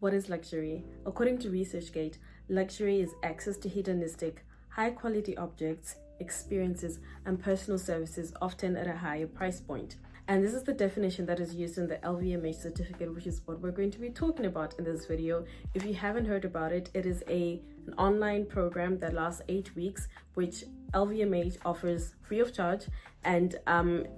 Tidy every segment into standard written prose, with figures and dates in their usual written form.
What is luxury? According to ResearchGate, luxury is access to hedonistic, high-quality objects, experiences, and personal services, often at a higher price point. And this is the definition that is used in the LVMH certificate, which is what we're going to be talking about in this video. If you haven't heard about it, it is an online program that lasts 8 weeks, which LVMH offers free of charge, and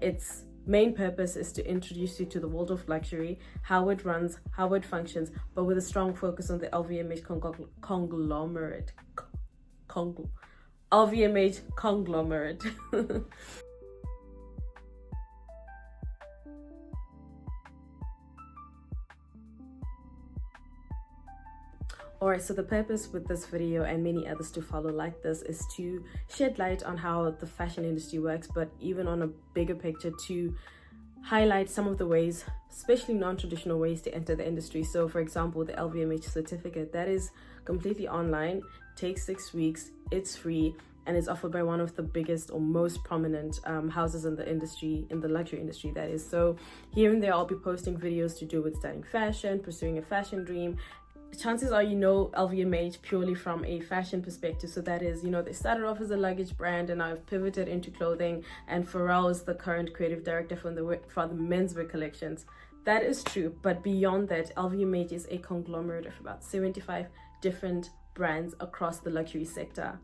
its main purpose is to introduce you to the world of luxury, how it runs, how it functions, but with a strong focus on the LVMH conglomerate. LVMH conglomerate. Alright, so the purpose with this video and many others to follow like this is to shed light on how the fashion industry works, but even on a bigger picture to highlight some of the ways, especially non-traditional ways to enter the industry. So for example, the LVMH certificate, that is completely online, takes 6 weeks, it's free, and is offered by one of the biggest or most prominent houses in the industry, in the luxury industry, that is. So here and there I'll be posting videos to do with studying fashion, pursuing a fashion dream. Chances are you know LVMH purely from a fashion perspective. So that is, they started off as a luggage brand and now have pivoted into clothing, and Pharrell is the current creative director for the menswear collections. That is true, but beyond that, LVMH is a conglomerate of about 75 different brands across the luxury sector.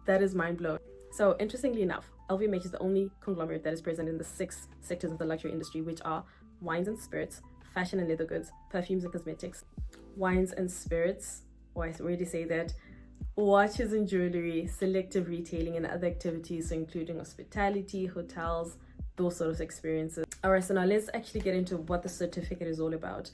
That is mind-blowing. So interestingly enough, LVMH is the only conglomerate that is present in the 6 sectors of the luxury industry, which are wines and spirits, fashion and leather goods, perfumes and cosmetics, wines and spirits, or I already say that, watches and jewelry, selective retailing, and other activities, so including hospitality, hotels, those sort of experiences. Alright, so now let's actually get into what the certificate is all about.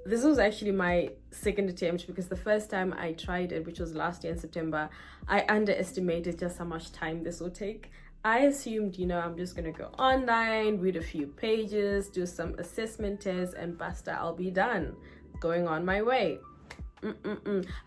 This was actually my second attempt because the first time I tried it, which was last year in September, I underestimated just how much time this will take. I assumed, I'm just gonna go online, read a few pages, do some assessment tests, and basta, I'll be done. Going on my way.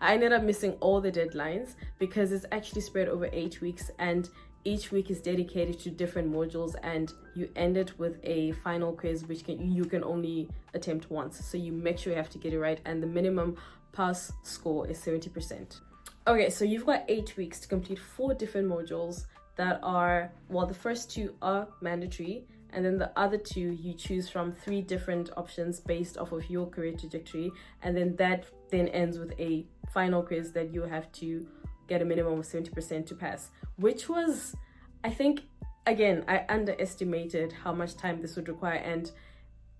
I ended up missing all the deadlines because it's actually spread over 8 weeks, and each week is dedicated to different modules, and you end it with a final quiz which you can only attempt once. So you make sure you have to get it right, and the minimum pass score is 70%. Okay, so you've got 8 weeks to complete 4 different modules that are, well, the first 2 are mandatory, and then the other 2 you choose from 3 different options based off of your career trajectory, and then that then ends with a final quiz that you have to get a minimum of 70% to pass, which was, I think, again, I underestimated how much time this would require. And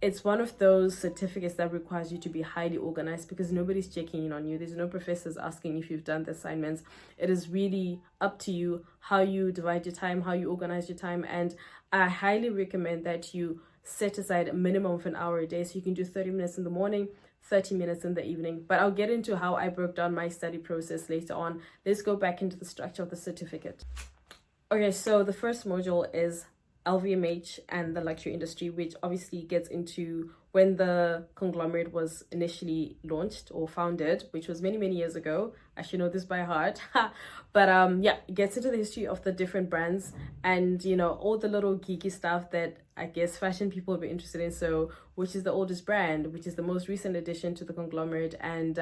it's one of those certificates that requires you to be highly organized because nobody's checking in on you. There's no professors asking if you've done the assignments. It is really up to you how you divide your time, how you organize your time. And I highly recommend that you set aside a minimum of an hour a day. So you can do 30 minutes in the morning, 30 minutes in the evening. But I'll get into how I broke down my study process later on. Let's go back into the structure of the certificate. Okay, so the first module is LVMH and the luxury industry, which obviously gets into when the conglomerate was initially launched or founded, which was many years ago. I should know this by heart. But yeah, it gets into the history of the different brands and all the little geeky stuff that I guess fashion people will be interested in. So which is the oldest brand, which is the most recent addition to the conglomerate, and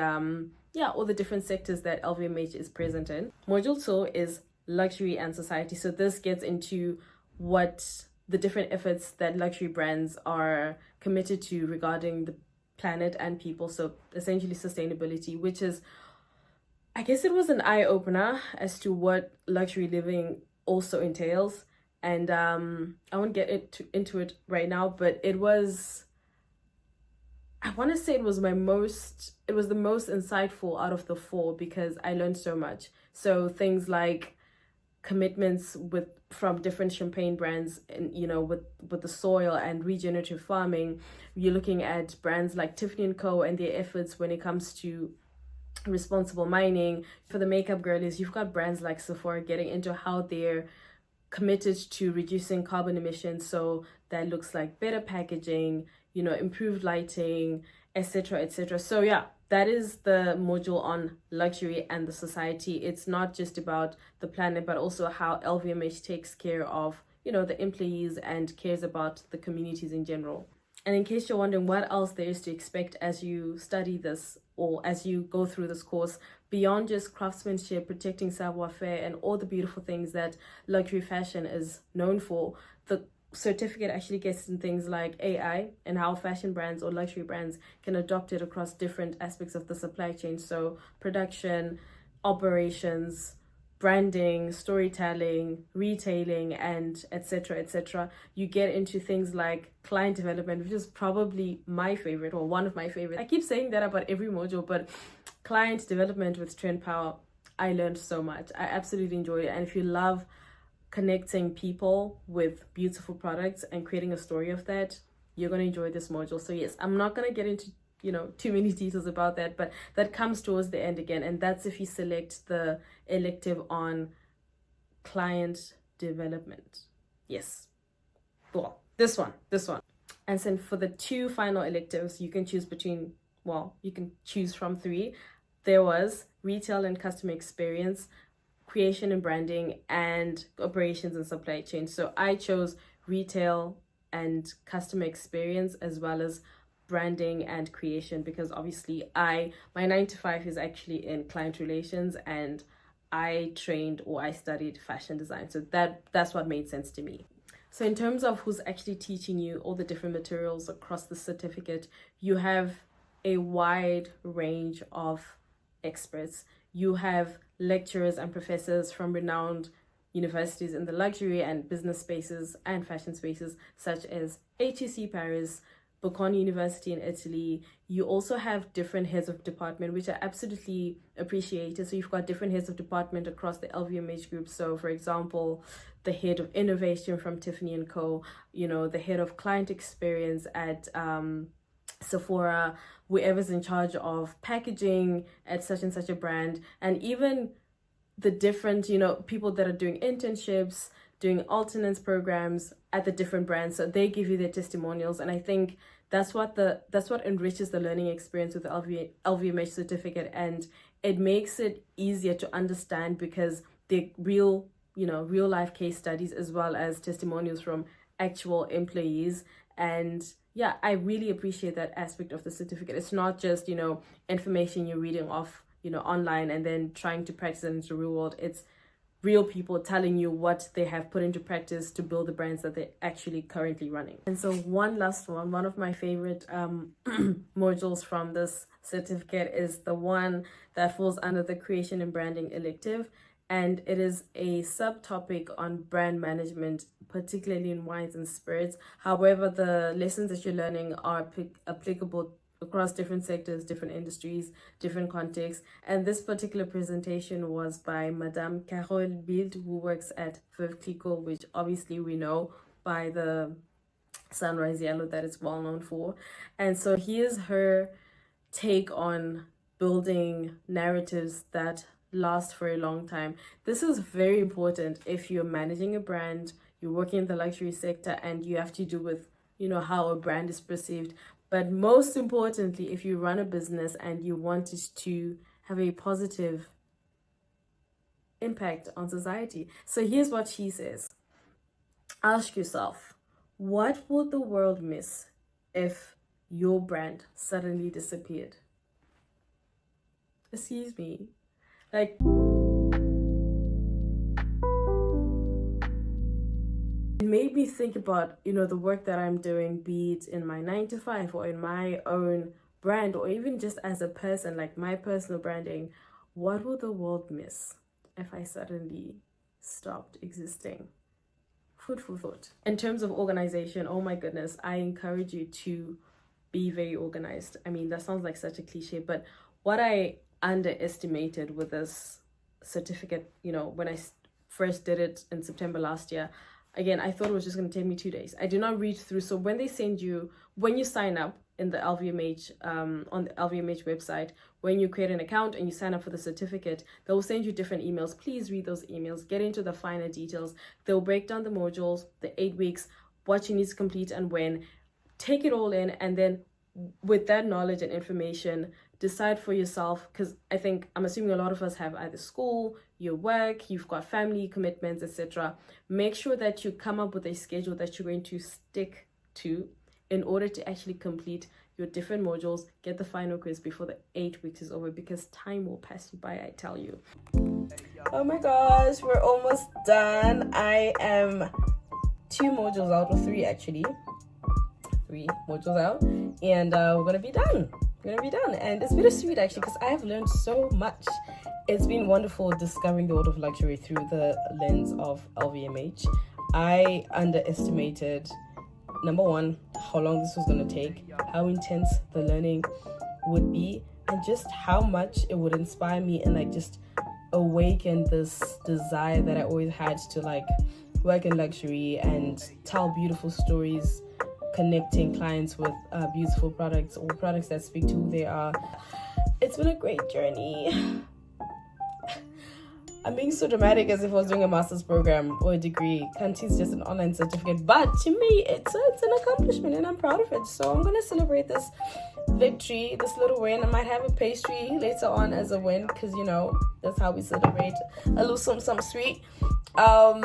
yeah, all the different sectors that LVMH is present in. Module 2 is luxury and society. So this gets into what the different efforts that luxury brands are committed to regarding the planet and people. So essentially sustainability, which is, I guess it was an eye-opener as to what luxury living also entails. And I won't get into it right now, but it was, I want to say it was the most insightful out of the 4 because I learned so much. So things like commitments from different champagne brands, and with the soil and regenerative farming. You're looking at brands like Tiffany & Co. and their efforts when it comes to responsible mining. For the makeup girlies, you've got brands like Sephora getting into how they're committed to reducing carbon emissions. So that looks like better packaging, improved lighting, etc., etc. So yeah, that is the module on luxury and the society. It's not just about the planet, but also how LVMH takes care of, the employees and cares about the communities in general. And in case you're wondering what else there is to expect as you study this or as you go through this course, beyond just craftsmanship, protecting savoir-faire, and all the beautiful things that luxury fashion is known for, the certificate actually gets in things like AI and how fashion brands or luxury brands can adopt it across different aspects of the supply chain. So production, operations, branding, storytelling, retailing, and etc. etc. You get into things like client development, which is probably my favorite or one of my favorites. I keep saying that about every module, but client development with Trend Power, I learned so much. I absolutely enjoyed it. And if you love connecting people with beautiful products and creating a story of that, you're going to enjoy this module. So yes, I'm not going to get into too many details about that, but that comes towards the end again, and that's if you select the elective on client development. Yes, well, this one. And then for the two final electives, you can choose between, well, you can choose from three. There was retail and customer experience, creation and branding, and operations and supply chain. So I chose retail and customer experience as well as branding and creation, because obviously my 9 to 5 is actually in client relations, and I trained or I studied fashion design. So that's what made sense to me. So in terms of who's actually teaching you all the different materials across the certificate, you have a wide range of experts. You have lecturers and professors from renowned universities in the luxury and business spaces and fashion spaces, such as HEC Paris, Bocconi University in Italy. You also have different heads of department, which I absolutely appreciated. So you've got different heads of department across the LVMH group. So for example, the head of innovation from Tiffany & Co., the head of client experience at Sephora, whoever's in charge of packaging at such and such a brand, and even the different, people that are doing internships, doing alternance programs at the different brands. So they give you their testimonials. And I think that's what enriches the learning experience with the LVMH certificate. And it makes it easier to understand because they're real life case studies as well as testimonials from actual employees. And yeah, I really appreciate that aspect of the certificate. It's not just, information you're reading off, online and then trying to practice it into the real world. It's real people telling you what they have put into practice to build the brands that they're actually currently running. And so one last one of my favorite modules from this certificate is the one that falls under the creation and branding elective. And it is a subtopic on brand management, particularly in wines and spirits. However, the lessons that you're learning are applicable across different sectors, different industries, different contexts. And this particular presentation was by Madame Carole Bild, who works at Veuve Clicquot, which obviously we know by the sunrise yellow that it's well known for. And so here's her take on building narratives that last for a long time. This is very important if you're managing a brand, you're working in the luxury sector, and you have to do with how a brand is perceived. But most importantly, if you run a business and you want it to have a positive impact on society. So here's what she says. Ask yourself, what would the world miss if your brand suddenly disappeared? Excuse me. Like, it made me think about, the work that I'm doing, be it in my 9 to 5 or in my own brand, or even just as a person, like my personal branding. What would the world miss if I suddenly stopped existing? Food for thought. In terms of organization, oh my goodness, I encourage you to be very organized. I mean, that sounds like such a cliche, but what I underestimated with this certificate, when I first did it in September last year, again, I thought it was just going to take me 2 days. I did not read through. So when you sign up in the LVMH, on the LVMH website, when you create an account and you sign up for the certificate, they will send you different emails. Please read those emails, get into the finer details. They'll break down the modules, the 8 weeks, what you need to complete and when. Take it all in, and then with that knowledge and information, decide for yourself, because I'm assuming a lot of us have either school, your work, you've got family commitments, etc. Make sure that you come up with a schedule that you're going to stick to in order to actually complete your different modules, get the final quiz before the 8 weeks is over, because time will pass you by, I tell you. Oh my gosh, we're almost done. I am 2 modules out, or 3 actually. 3 modules out, and we're gonna be done. And it's bittersweet actually, because I have learned so much. It's been wonderful discovering the world of luxury through the lens of LVMH. I underestimated, number one, how long this was going to take, how intense the learning would be, and just how much it would inspire me and like just awaken this desire that I always had to like work in luxury and tell beautiful stories, connecting clients with beautiful products, or products that speak to who they are. It's been a great journey. I'm being so dramatic as if I was doing a master's program or a degree. Kanti's just an online certificate, but to me it's an accomplishment and I'm proud of it. So I'm gonna celebrate this victory, this little win. I might have a pastry later on as a win, because you know that's how we celebrate. A little something sweet. But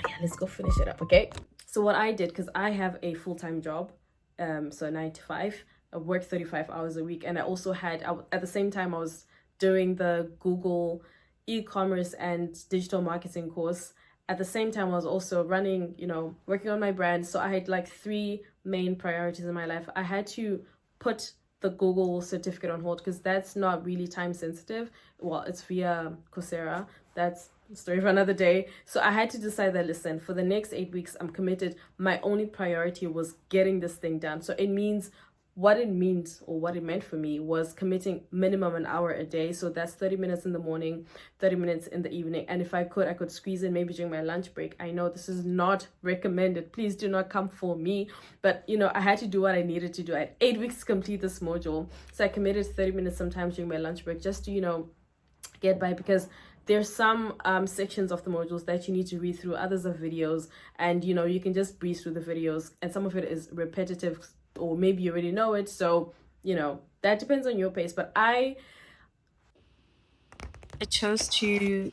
yeah, let's go finish it up, okay? So what I did, because I have a full-time job, so 9 to 5, I work 35 hours a week, and I also had, at the same time I was doing the Google e-commerce and digital marketing course. At the same time I was also running, working on my brand. So I had like 3 main priorities in my life. I had to put the Google certificate on hold, because that's not really time sensitive. Well, it's via Coursera. That's a story for another day. So I had to decide that, listen, for the next 8 weeks I'm committed. My only priority was getting this thing done. So it means, what it meant for me was committing minimum an hour a day. So that's 30 minutes in the morning, 30 minutes in the evening. And if I could squeeze in maybe during my lunch break. I know this is not recommended. Please do not come for me. But, I had to do what I needed to do. I had 8 weeks to complete this module. So I committed 30 minutes sometimes during my lunch break just to, get by, because there's some sections of the modules that you need to read through. Others are videos, and, you can just breeze through the videos. And some of it is repetitive, or maybe you already know it, so that depends on your pace. But I chose to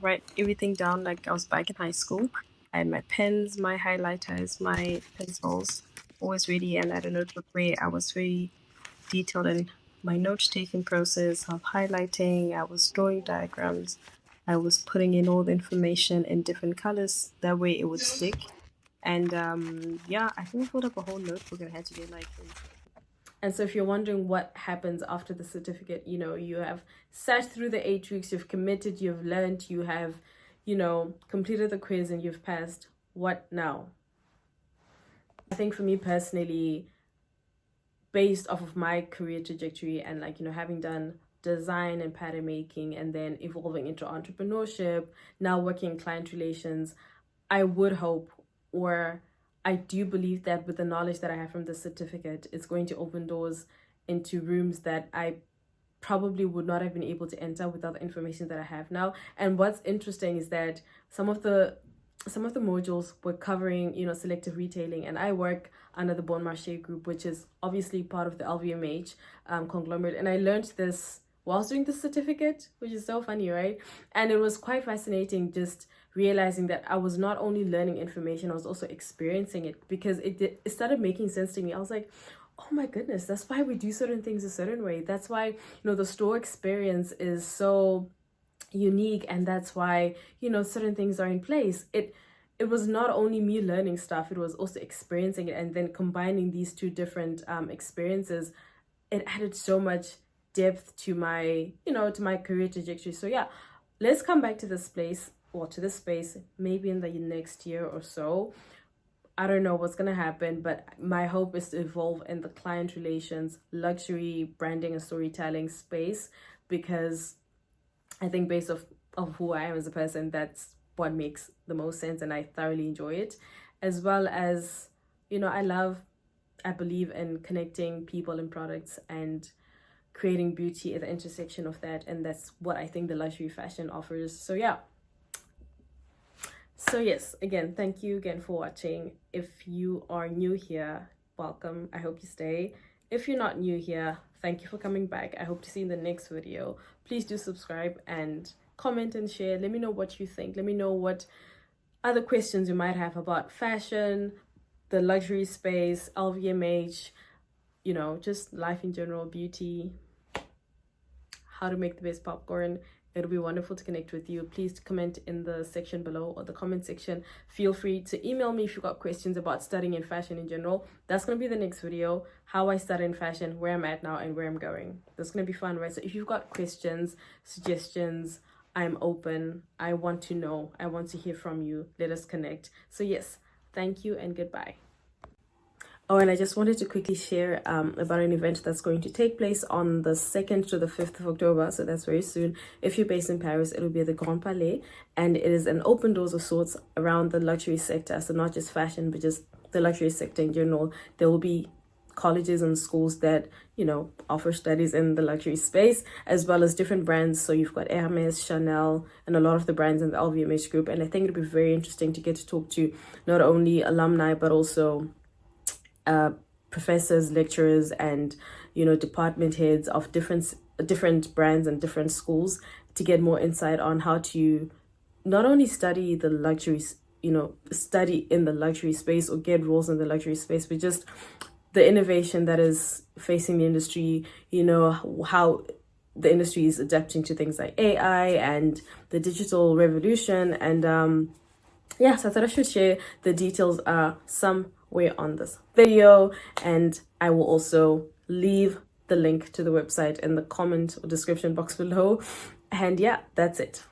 write everything down like I was back in high school. I had my pens, my highlighters, my pencils always ready, and I had a notebook where I was very detailed in my note-taking process of highlighting. I was drawing diagrams, I was putting in all the information in different colors, that way it would stick. And I think I filled up a whole notebook and I had to get like. And so if you're wondering what happens after the certificate, you have sat through the 8 weeks, you've committed, you've learned, you have, completed the quiz and you've passed. What now? I think for me personally, based off of my career trajectory and like, having done design and pattern making and then evolving into entrepreneurship, now working in client relations, I would hope, or I do believe that with the knowledge that I have from the certificate, it's going to open doors into rooms that I probably would not have been able to enter without the information that I have now. And what's interesting is that some of the modules were covering, selective retailing, and I work under the Bon Marché group, which is obviously part of the LVMH conglomerate. And I learned this whilst doing the certificate, which is so funny, right? And it was quite fascinating just realizing that I was not only learning information, I was also experiencing it, because it started making sense to me. I was like, oh my goodness, that's why we do certain things a certain way. That's why, the store experience is so unique, and that's why, certain things are in place. It was not only me learning stuff, it was also experiencing it, and then combining these 2 different experiences, it added so much depth to my to my career trajectory. So yeah, let's come back to this place, or to this space, maybe in the next year or so. I don't know what's gonna happen, but my hope is to evolve in the client relations, luxury branding and storytelling space, because I think based off of who I am as a person, that's what makes the most sense, and I thoroughly enjoy it. As well as, I believe in connecting people and products and creating beauty at the intersection of that, and that's what I think the luxury fashion offers. So yeah. So yes, again, thank you again for watching. If you are new here, welcome. I hope you stay. If you're not new here, thank you for coming back. I hope to see you in the next video. Please do subscribe and comment and share. Let me know what you think. Let me know what other questions you might have about fashion, the luxury space, LVMH, you know, just life in general, beauty, how to make the best popcorn. It'll be wonderful to connect with you. Please comment in the section below or the comment section. Feel free to email me if you've got questions about studying in fashion in general. That's going to be the next video, how I study in fashion, where I'm at now, and where I'm going. That's going to be fun, right? So if you've got questions, suggestions, I'm open. I want to know. I want to hear from you. Let us connect. So yes, thank you and goodbye. Oh, and I just wanted to quickly share about an event that's going to take place on the 2nd to the 5th of October. So that's very soon. If you're based in Paris, it'll be at the Grand Palais. And it is an open doors of sorts around the luxury sector. So not just fashion, but just the luxury sector in general. There will be colleges and schools that, you know, offer studies in the luxury space, as well as different brands. So you've got Hermes, Chanel, and a lot of the brands in the LVMH group. And I think it'll be very interesting to get to talk to not only alumni, but also professors, lecturers, and, you know, department heads of different brands and different schools to get more insight on how to not only study the luxuries, you know, study in the luxury space or get roles in the luxury space, but just the innovation that is facing the industry, you know, how the industry is adapting to things like AI and the digital revolution. And yeah, so I thought I should share the details somewhere on this video, and I will also leave the link to the website in the comment or description box below. And yeah, that's it.